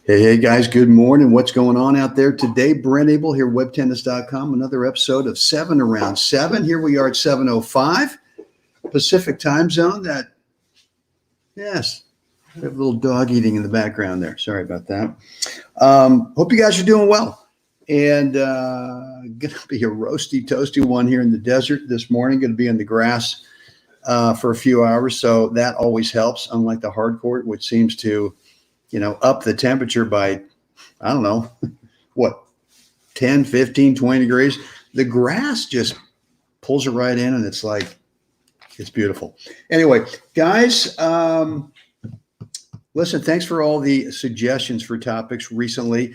Hey guys, good morning. What's going on out there today? Brent Abel here, webtennis.com. Another episode of 7 Around 7. Here we are at 7:05 Pacific time zone. Yes, we have a little dog eating in the background there. Sorry about that. Hope you guys are doing well. And going to be a roasty, toasty one here in the desert this morning. Going to be in the grass for a few hours. So that always helps, unlike the hard court, which seems to up the temperature by, I don't know, what, 10, 15, 20 degrees. The grass just pulls it right in, and it's beautiful. Anyway, guys, listen, thanks for all the suggestions for topics recently.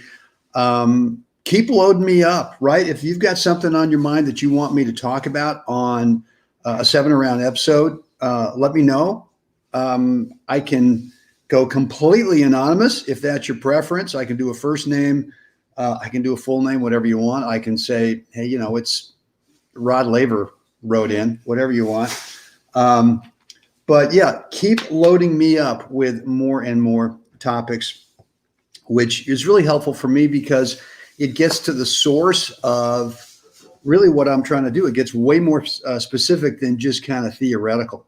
Keep loading me up, right? If you've got something on your mind that you want me to talk about on a 7 Around episode, let me know. I can go completely anonymous if that's your preference. I can do a first name. I can do a full name, whatever you want. I can say, hey, it's Rod Laver wrote in, whatever you want. But yeah, keep loading me up with more and more topics, which is really helpful for me because it gets to the source of really what I'm trying to do. It gets way more specific than just kind of theoretical.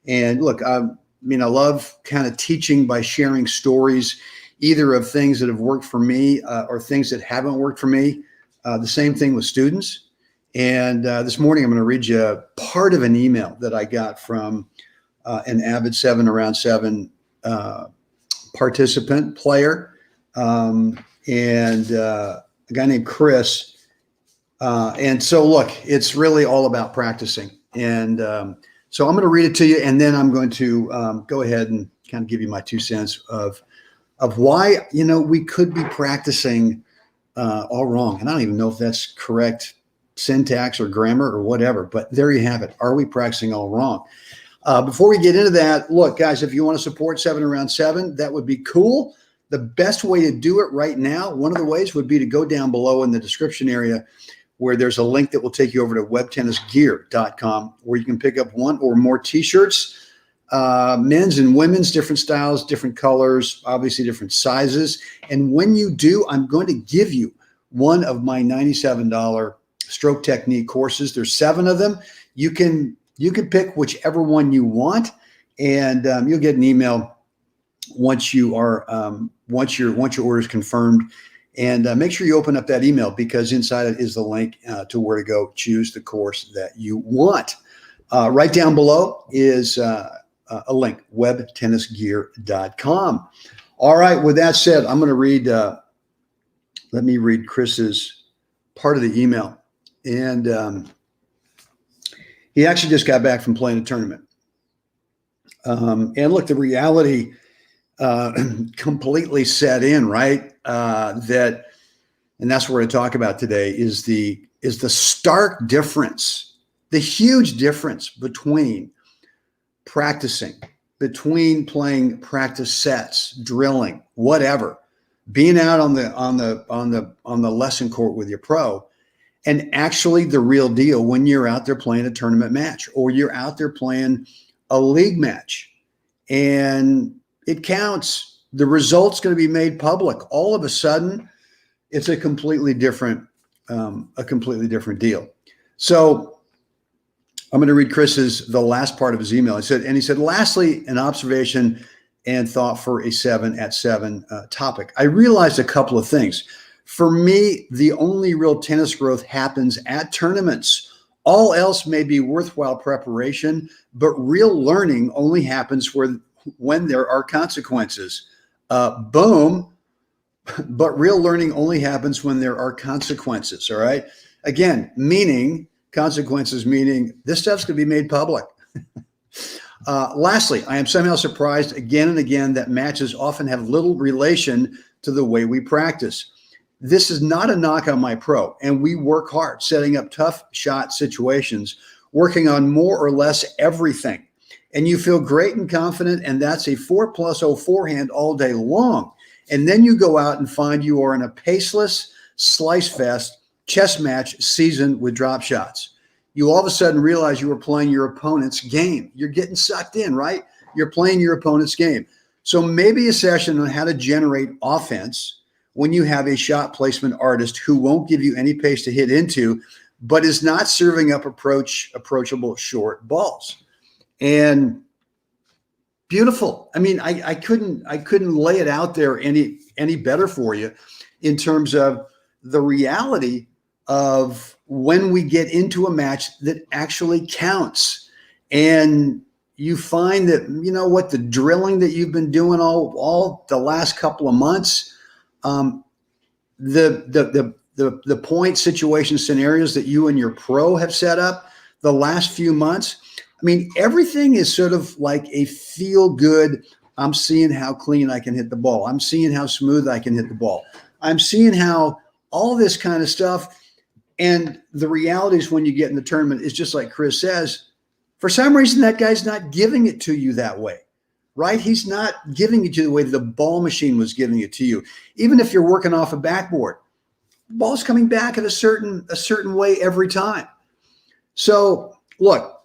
And look, I love kind of teaching by sharing stories, either of things that have worked for me or things that haven't worked for me. The same thing with students. And this morning, I'm going to read you part of an email that I got from an avid 7 Around 7 participant player and a guy named Chris. And so, look, it's really all about practicing. And so I'm going to read it to you, and then I'm going to go ahead and kind of give you my 2 cents of why, we could be practicing all wrong. And I don't even know if that's correct syntax or grammar or whatever, but there you have it. Are we practicing all wrong? Before we get into that, look, guys, if you want to support 7 Around 7, that would be cool. The best way to do it right now, one of the ways would be to go down below in the description area where there's a link that will take you over to webtennisgear.com, where you can pick up one or more t-shirts, men's and women's, different styles, different colors, obviously different sizes. And when you do, I'm going to give you one of my $97 stroke technique courses. There's 7 of them. You can pick whichever one you want, and you'll get an email once your order is confirmed. And make sure you open up that email, because inside it is the link to where to go choose the course that you want. Right down below is a link, webtennisgear.com. All right, with that said, I'm going to read, let me read Chris's part of the email. And he actually just got back from playing a tournament. And look, the reality completely set in, right? And that's what we're going to talk about today is the stark difference, the huge difference between practicing, between playing practice sets, drilling, whatever, being out on the lesson court with your pro, and actually the real deal when you're out there playing a tournament match or you're out there playing a league match, and it counts. The result's going to be made public. All of a sudden, it's a completely different deal. So I'm going to read the last part of his email. He said, lastly, an observation and thought for a 7 at 7 topic. I realized a couple of things. For me, the only real tennis growth happens at tournaments. All else may be worthwhile preparation, but real learning only happens when there are consequences. Boom. But real learning only happens when there are consequences. All right. Again, consequences meaning this stuff's going to be made public. Lastly, I am somehow surprised again and again that matches often have little relation to the way we practice. This is not a knock on my pro, and we work hard setting up tough shot situations, working on more or less everything. And you feel great and confident, and that's a 4+0 forehand all day long. And then you go out and find you are in a paceless slice fest chess match season with drop shots. You all of a sudden realize you were playing your opponent's game. You're getting sucked in, right? You're playing your opponent's game. So maybe a session on how to generate offense when you have a shot placement artist who won't give you any pace to hit into, but is not serving up approachable short balls. And beautiful. I mean, I couldn't lay it out there any better for you in terms of the reality of when we get into a match that actually counts. And you find that, you know what, the drilling that you've been doing all the last couple of months, the point situation scenarios that you and your pro have set up the last few months, I mean, everything is sort of like a feel good. I'm seeing how clean I can hit the ball. I'm seeing how smooth I can hit the ball. I'm seeing how all this kind of stuff. And the reality is when you get in the tournament, it's just like Chris says, for some reason, that guy's not giving it to you that way, right? He's not giving it to you the way the ball machine was giving it to you. Even if you're working off a backboard, the ball's coming back in a certain way every time. So look,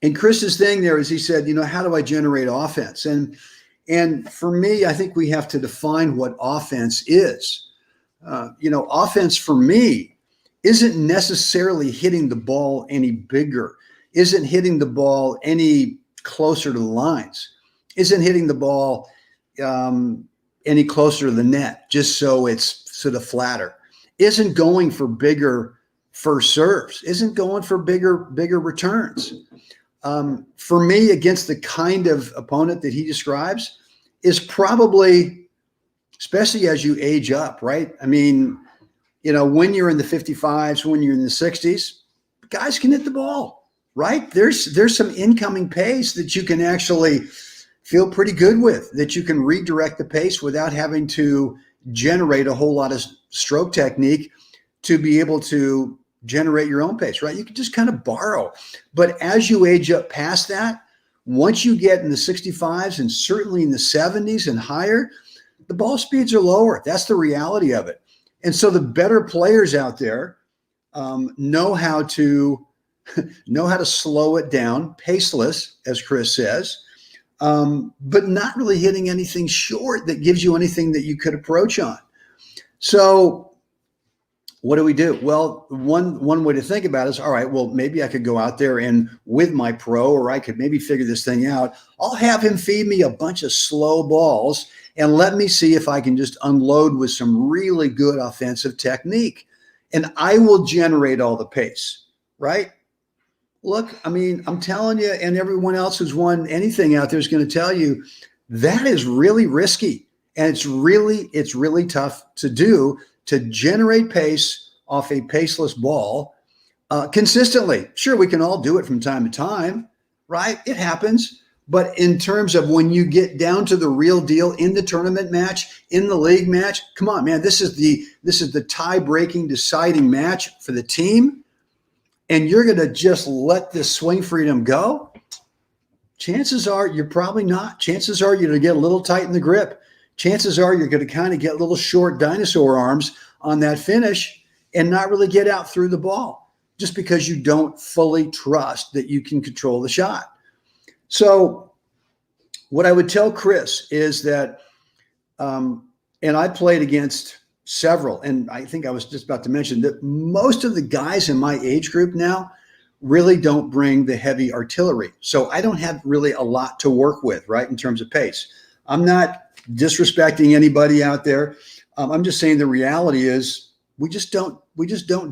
and Chris's thing there is he said, you know, how do I generate offense? And for me, I think we have to define what offense is. You know, offense for me isn't necessarily hitting the ball any bigger, isn't hitting the ball any closer to the lines, isn't hitting the ball any closer to the net, just so it's sort of flatter, isn't going for bigger first serves, isn't going for bigger returns. For me, against the kind of opponent that he describes, is probably, especially as you age up, right? I mean, you know, when you're in the 55s, when you're in the 60s, guys can hit the ball, right? There's some incoming pace that you can actually feel pretty good with, that you can redirect the pace without having to generate a whole lot of stroke technique to be able to generate your own pace, right? You can just kind of borrow. But as you age up past that, once you get in the 65s and certainly in the 70s and higher, the ball speeds are lower. That's the reality of it. And so the better players out there know how to slow it down, paceless, as Chris says, but not really hitting anything short that gives you anything that you could approach on. So what do we do? Well, one way to think about it is, all right, well, maybe I could go out there and with my pro, or I could maybe figure this thing out. I'll have him feed me a bunch of slow balls and let me see if I can just unload with some really good offensive technique. And I will generate all the pace, right? Look, I mean, I'm telling you, and everyone else who's won anything out there is going to tell you that is really risky. And it's really tough to do, to generate pace off a paceless ball consistently. Sure, we can all do it from time to time, right? It happens. But in terms of when you get down to the real deal in the tournament match, in the league match, come on, man, this is the tie-breaking, deciding match for the team, and you're going to just let this swing freedom go, chances are you're probably not. Chances are you're going to get a little tight in the grip. Chances are you're going to kind of get little short dinosaur arms on that finish and not really get out through the ball just because you don't fully trust that you can control the shot. So what I would tell Chris is that, and I played against several, and I think I was just about to mention that most of the guys in my age group now really don't bring the heavy artillery. So I don't have really a lot to work with, right, in terms of pace. I'm not disrespecting anybody out there. I'm just saying the reality is we just don't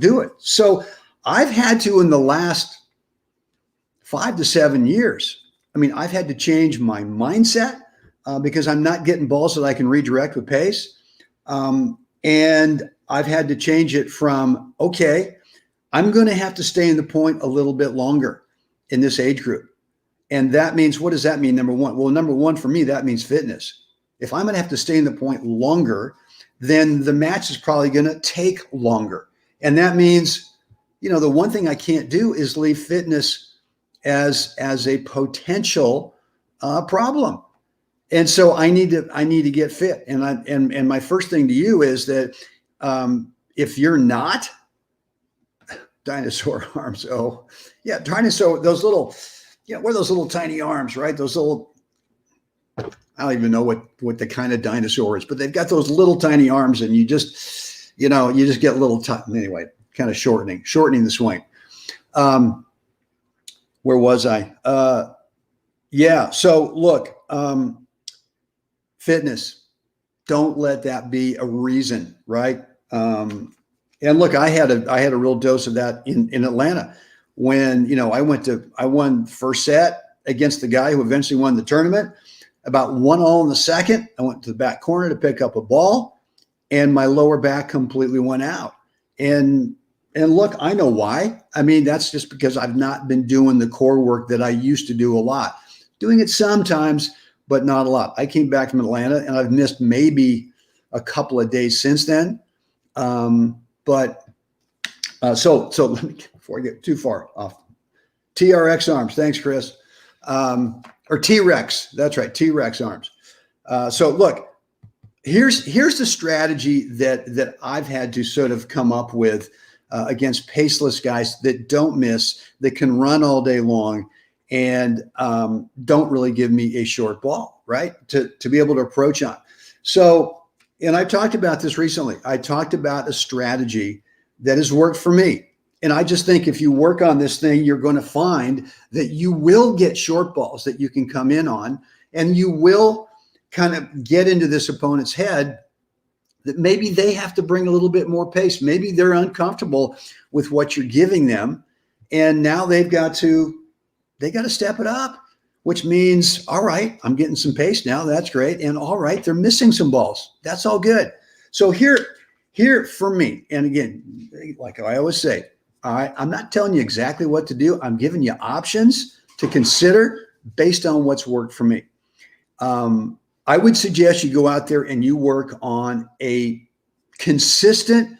do it. So I've had to, in the last 5 to 7 years, I mean, I've had to change my mindset because I'm not getting balls that I can redirect with pace. And I've had to change it from, okay, I'm going to have to stay in the point a little bit longer in this age group. And that means, what does that mean? Number one? Well, number one for me, that means fitness. If I'm going to have to stay in the point longer, then the match is probably going to take longer. And that means, you know, the one thing I can't do is leave fitness as a potential problem. And so I need to get fit. And my first thing to you is that if you're not, dinosaur arms. Oh, yeah, dinosaur. Those little, what are those little tiny arms, right? Those little I don't even know what the kind of dinosaur is, but they've got those little tiny arms, and you just get a little anyway, kind of shortening the swing. Where was I? Yeah. So look, fitness, don't let that be a reason, right? And look, I had a real dose of that in Atlanta when, I won first set against the guy who eventually won the tournament. About 1-1 in the second, I went to the back corner to pick up a ball, and my lower back completely went out. And look, I know why. I mean, that's just because I've not been doing the core work that I used to do a lot. Doing it sometimes, but not a lot. I came back from Atlanta, and I've missed maybe a couple of days since then. So let me, before I get too far off, TRex Arms. Thanks, Chris. Or TRex. That's right, TRex Arms. So look, here's the strategy that I've had to sort of come up with against paceless guys that don't miss, that can run all day long, and don't really give me a short ball, right? To be able to approach on. So, and I talked about this recently. I talked about a strategy that has worked for me. And I just think if you work on this thing, you're going to find that you will get short balls that you can come in on, and you will kind of get into this opponent's head that maybe they have to bring a little bit more pace. Maybe they're uncomfortable with what you're giving them, and now they got to step it up, which means, all right, I'm getting some pace now. That's great. And all right, they're missing some balls. That's all good. So here for me, and again, like I always say, all right, I'm not telling you exactly what to do. I'm giving you options to consider based on what's worked for me. I would suggest you go out there and you work on a consistent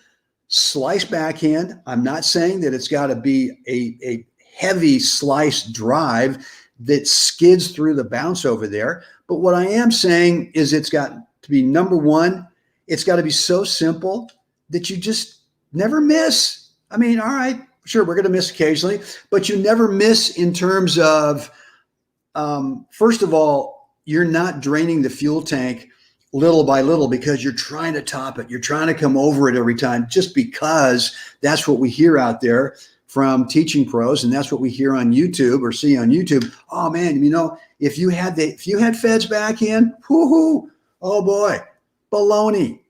slice backhand. I'm not saying that it's got to be a heavy slice drive that skids through the bounce over there. But what I am saying is it's got to be, number one, it's got to be so simple that you just never miss. I mean, all right, sure, we're going to miss occasionally, but you never miss in terms of, first of all, you're not draining the fuel tank little by little because you're trying to top it. You're trying to come over it every time just because that's what we hear out there from teaching pros, and that's what we hear on YouTube or see on YouTube. Oh man, if you had Fed's backhand, whoo-hoo, oh boy, baloney.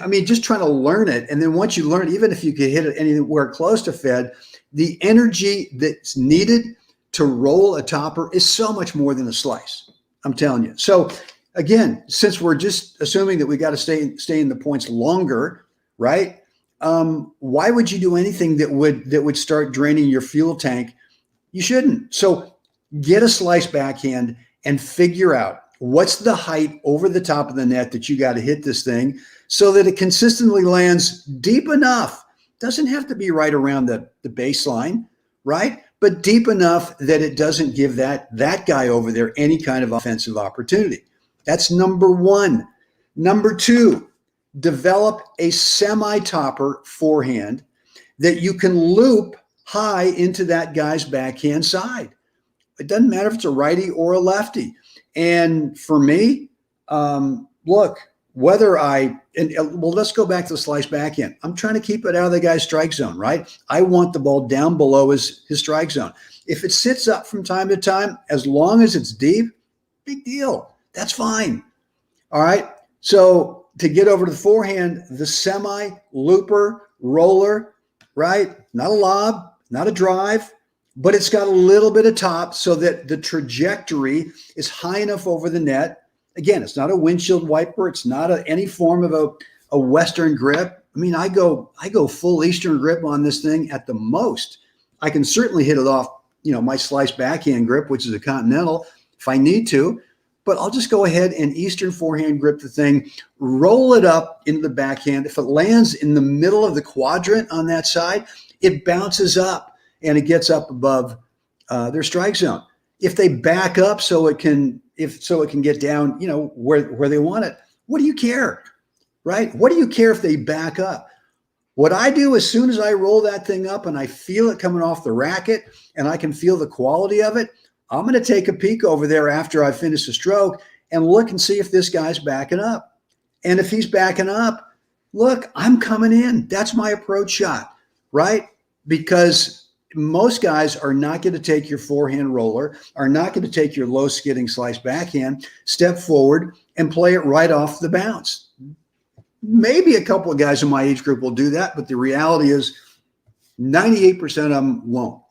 I mean, just trying to learn it. And then once you learn, even if you could hit it anywhere close to Fed, the energy that's needed to roll a topper is so much more than a slice. I'm telling you. So again, since we're just assuming that we got to stay in the points longer, right? Why would you do anything that would start draining your fuel tank? You shouldn't. So get a slice backhand and figure out what's the height over the top of the net that you got to hit this thing so that it consistently lands deep enough. Doesn't have to be right around the baseline, right? But deep enough that it doesn't give that guy over there any kind of offensive opportunity. That's number one. Number two, develop a semi-topper forehand that you can loop high into that guy's backhand side. It doesn't matter if it's a righty or a lefty. And for me, look, let's go back to the slice backhand. I'm trying to keep it out of the guy's strike zone, right? I want the ball down below his strike zone. If it sits up from time to time, as long as it's deep, big deal. That's fine. All right. So to get over to the forehand, the semi, looper, roller, right? Not a lob, not a drive, but it's got a little bit of top so that the trajectory is high enough over the net. Again, it's not a windshield wiper. It's not any form of a Western grip. I mean, I go full Eastern grip on this thing at the most. I can certainly hit it off, my slice backhand grip, which is a continental, if I need to. But I'll just go ahead and Eastern forehand grip the thing, roll it up into the backhand. If it lands in the middle of the quadrant on that side, it bounces up and it gets up above their strike zone. If they back up so it can get down, where they want it, what do you care, right? What do you care if they back up? What I do as soon as I roll that thing up and I feel it coming off the racket and I can feel the quality of it, I'm going to take a peek over there after I finish the stroke and look and see if this guy's backing up. And if he's backing up, look, I'm coming in. That's my approach shot, right? Because most guys are not going to take your forehand roller, are not going to take your low skidding slice backhand, step forward and play it right off the bounce. Maybe a couple of guys in my age group will do that, but the reality is 98% of them won't.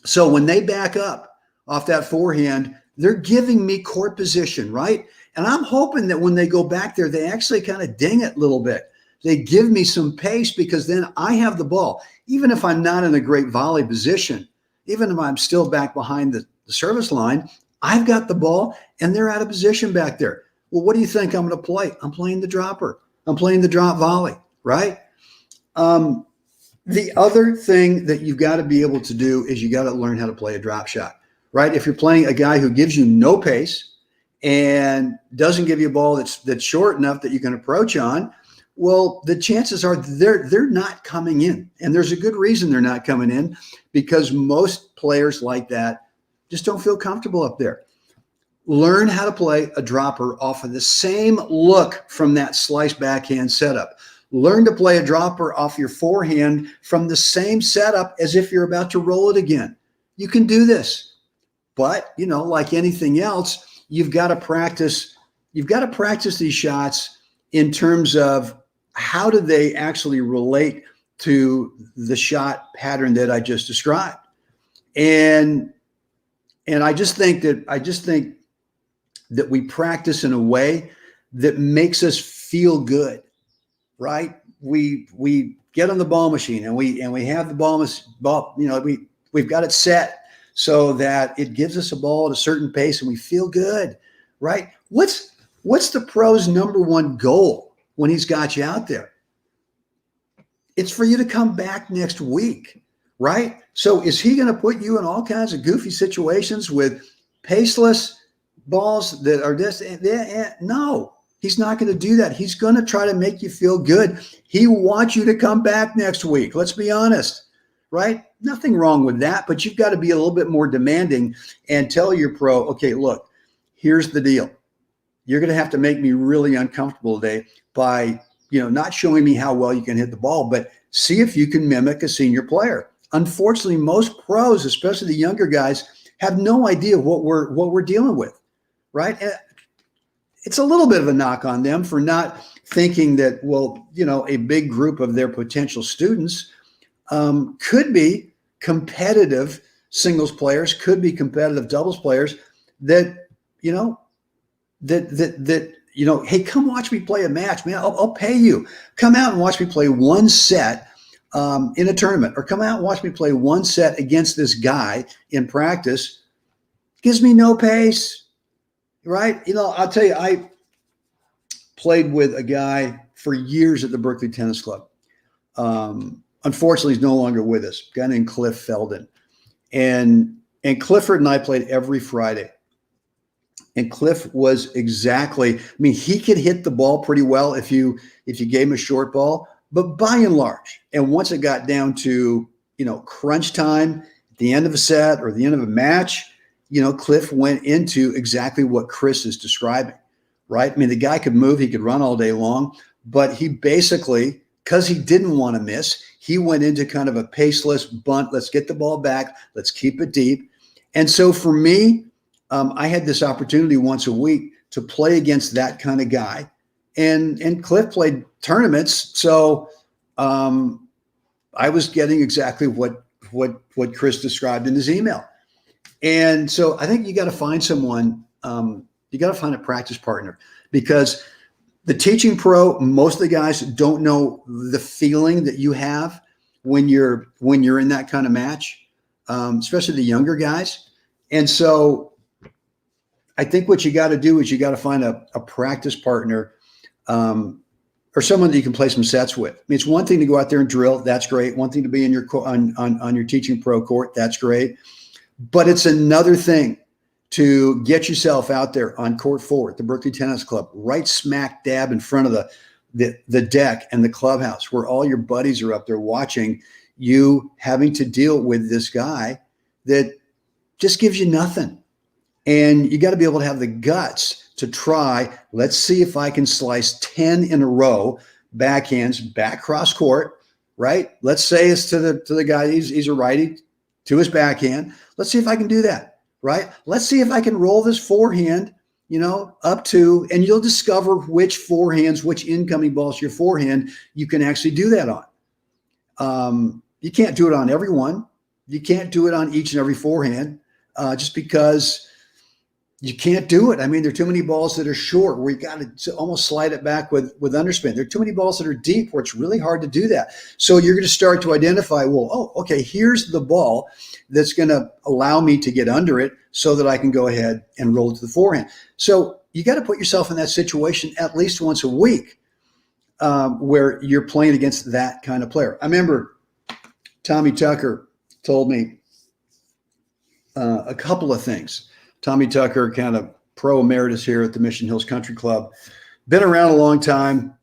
So when they back up off that forehand, they're giving me court position, right? And I'm hoping that when they go back there, they actually kind of ding it a little bit. They give me some pace because then I have the ball. Even if I'm not in a great volley position, even if I'm still back behind the service line, I've got the ball and they're out of position back there. Well, what do you think I'm going to play? I'm playing the dropper. I'm playing the drop volley, right? The other thing that you've got to be able to do is you got to learn how to play a drop shot, right? If you're playing a guy who gives you no pace and doesn't give you a ball that's short enough that you can approach on, well, the chances are they're not coming in. And there's a good reason they're not coming in, because most players like that just don't feel comfortable up there. Learn how to play a dropper off of the same look from that slice backhand setup. Learn to play a dropper off your forehand from the same setup as if you're about to roll it again. You can do this. But, you know, like anything else, you've got to practice. You've got to practice these shots in terms of how do they actually relate to the shot pattern that I just described. And I just think that we practice in a way that makes us feel good, right? We get on the ball machine and we have the ball, you know, we've got it set so that it gives us a ball at a certain pace and we feel good, right? What's the pro's number one goal when he's got you out there? It's for you to come back next week, right? So is he going to put you in all kinds of goofy situations with paceless balls that are just, no, he's not going to do that. He's going to try to make you feel good. He wants you to come back next week. Let's be honest, right? Nothing wrong with that, but you've got to be a little bit more demanding and tell your pro, okay, look, here's the deal. You're going to have to make me really uncomfortable today by, you know, not showing me how well you can hit the ball, but see if you can mimic a senior player. Unfortunately, most pros, especially the younger guys, have no idea what we're dealing with, right? And it's a little bit of a knock on them for not thinking that, well, you know, a big group of their potential students could be competitive singles players, could be competitive doubles players that, you know, hey, come watch me play a match, man. I'll pay you. Come out and watch me play one set in a tournament, or come out and watch me play one set against this guy in practice. Gives me no pace, right? You know, I'll tell you, I played with a guy for years at the Berkeley Tennis Club. Unfortunately, he's no longer with us. A guy named Cliff Felden. And Clifford and I played every Friday. And Cliff was exactly, I mean, he could hit the ball pretty well if you gave him a short ball, but by and large, and once it got down to, you know, crunch time at the end of a set or the end of a match, you know, Cliff went into exactly what Chris is describing, right? I mean, the guy could move, he could run all day long, but he basically, because he didn't want to miss, he went into kind of a paceless bunt. Let's get the ball back. Let's keep it deep. And so for me, I had this opportunity once a week to play against that kind of guy, and Cliff played tournaments. So I was getting exactly what Chris described in his email. And so I think you got to find someone, you got to find a practice partner, because the teaching pro, most of the guys don't know the feeling that you have when you're in that kind of match, especially the younger guys. And so I think what you got to do is you got to find a practice partner, or someone that you can play some sets with. I mean, it's one thing to go out there and drill. That's great. One thing to be in your on your teaching pro court. That's great. But it's another thing to get yourself out there on court 4 at the Berkeley Tennis Club, right smack dab in front of the deck and the clubhouse, where all your buddies are up there watching you having to deal with this guy that just gives you nothing. And you got to be able to have the guts to try. Let's see if I can slice 10 in a row, backhands, back cross court, right? Let's say it's to the guy, he's a righty, to his backhand. Let's see if I can do that, right? Let's see if I can roll this forehand, up to, and you'll discover which forehands, which incoming balls to your forehand you can actually do that on. You can't do it on everyone. You can't do it on each and every forehand just because you can't do it. I mean, there are too many balls that are short where you got to almost slide it back with underspin. There are too many balls that are deep where it's really hard to do that. So you're going to start to identify, okay, here's the ball that's going to allow me to get under it so that I can go ahead and roll it to the forehand. So you got to put yourself in that situation at least once a week where you're playing against that kind of player. I remember Tommy Tucker told me a couple of things. Tommy Tucker, kind of pro emeritus here at the Mission Hills Country Club, been around a long time,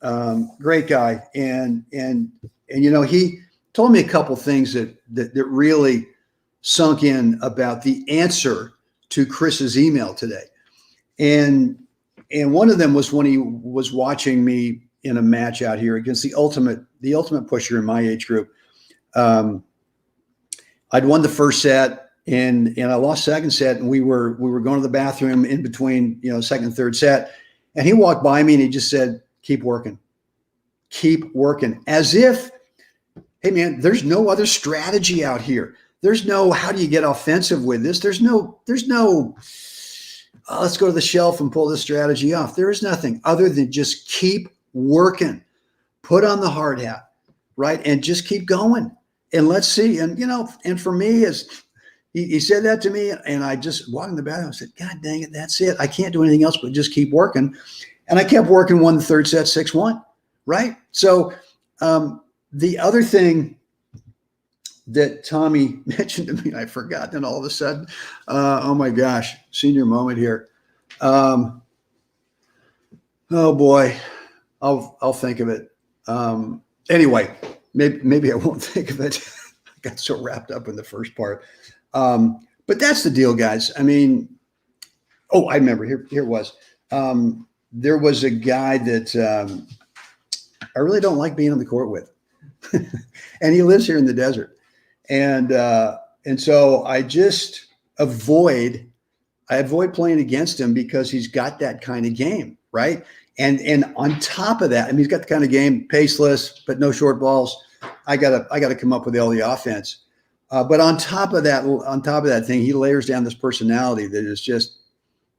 great guy. And he told me a couple things that really sunk in about the answer to Chris's email today. And one of them was when he was watching me in a match out here against the ultimate pusher in my age group. I'd won the first set. And I lost second set, and we were going to the bathroom in between, second and third set. And he walked by me and he just said, keep working, as if, hey man, there's no other strategy out here. There's no, how do you get offensive with this? There's no, let's go to the shelf and pull this strategy off. There is nothing other than just keep working, put on the hard hat, right? And just keep going. And let's see. And, and for me, he said that to me, and I just walked in the bathroom and said, God dang it, that's it. I can't do anything else but just keep working. And I kept working, won the third set 6-1, right? So the other thing that Tommy mentioned to me, I forgot, then all of a sudden, oh my gosh, senior moment here. Oh boy, I'll think of it. Anyway, maybe I won't think of it. I got so wrapped up in the first part. But that's the deal, guys. I mean, I remember here it was. There was a guy that I really don't like being on the court with. And he lives here in the desert. And so I just avoid playing against him because he's got that kind of game, right? And on top of that, I mean, he's got the kind of game, paceless, but no short balls. I gotta come up with all the offense. But on top of that thing, he layers down this personality that is just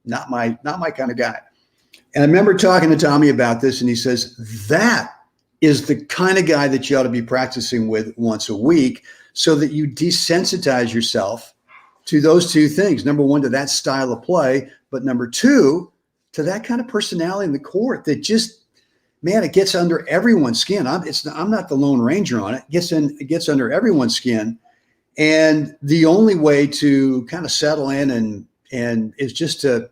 not my kind of guy. And I remember talking to Tommy about this, and he says, that is the kind of guy that you ought to be practicing with once a week so that you desensitize yourself to those two things. Number one, to that style of play, but number two, to that kind of personality in the court that just, man, it gets under everyone's skin. I'm not the Lone Ranger on it. It gets under everyone's skin. And the only way to kind of settle in and is just to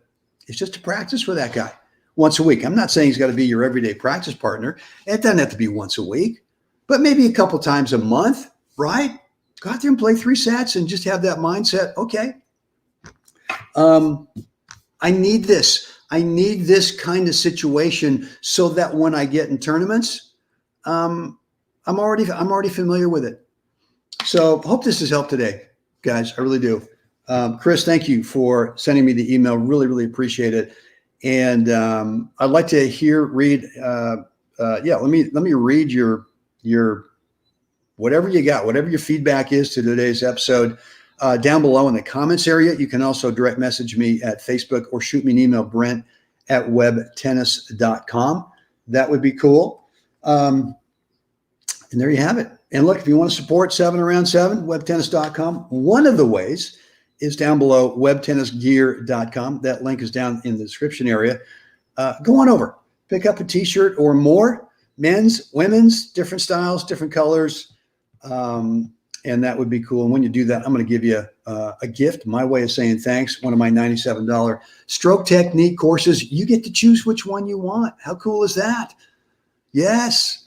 practice with that guy once a week. I'm not saying he's got to be your everyday practice partner. It doesn't have to be once a week, but maybe a couple times a month, right? Go out there and play 3 sets and just have that mindset. Okay. I need this. I need this kind of situation so that when I get in tournaments, I'm already familiar with it. So hope this has helped today, guys. I really do. Chris, thank you for sending me the email. Really, really appreciate it. And I'd like to read. Let me read your whatever you got, whatever your feedback is to today's episode. Down below in the comments area, you can also direct message me at Facebook or shoot me an email, brent@webtennis.com. That would be cool. And there you have it. And look, if you want to support 7 Around 7, webtennis.com, one of the ways is down below, webtennisgear.com. That link is down in the description area. Go on over, pick up a t-shirt or more, men's, women's, different styles, different colors. And that would be cool. And when you do that, I'm going to give you a gift, my way of saying thanks, one of my $97 stroke technique courses. You get to choose which one you want. How cool is that? Yes.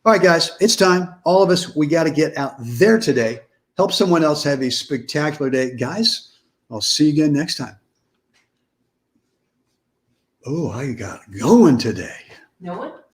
All right, guys, it's time. All of us, we got to get out there today. Help someone else have a spectacular day. Guys, I'll see you again next time. Oh, I got going today. No one?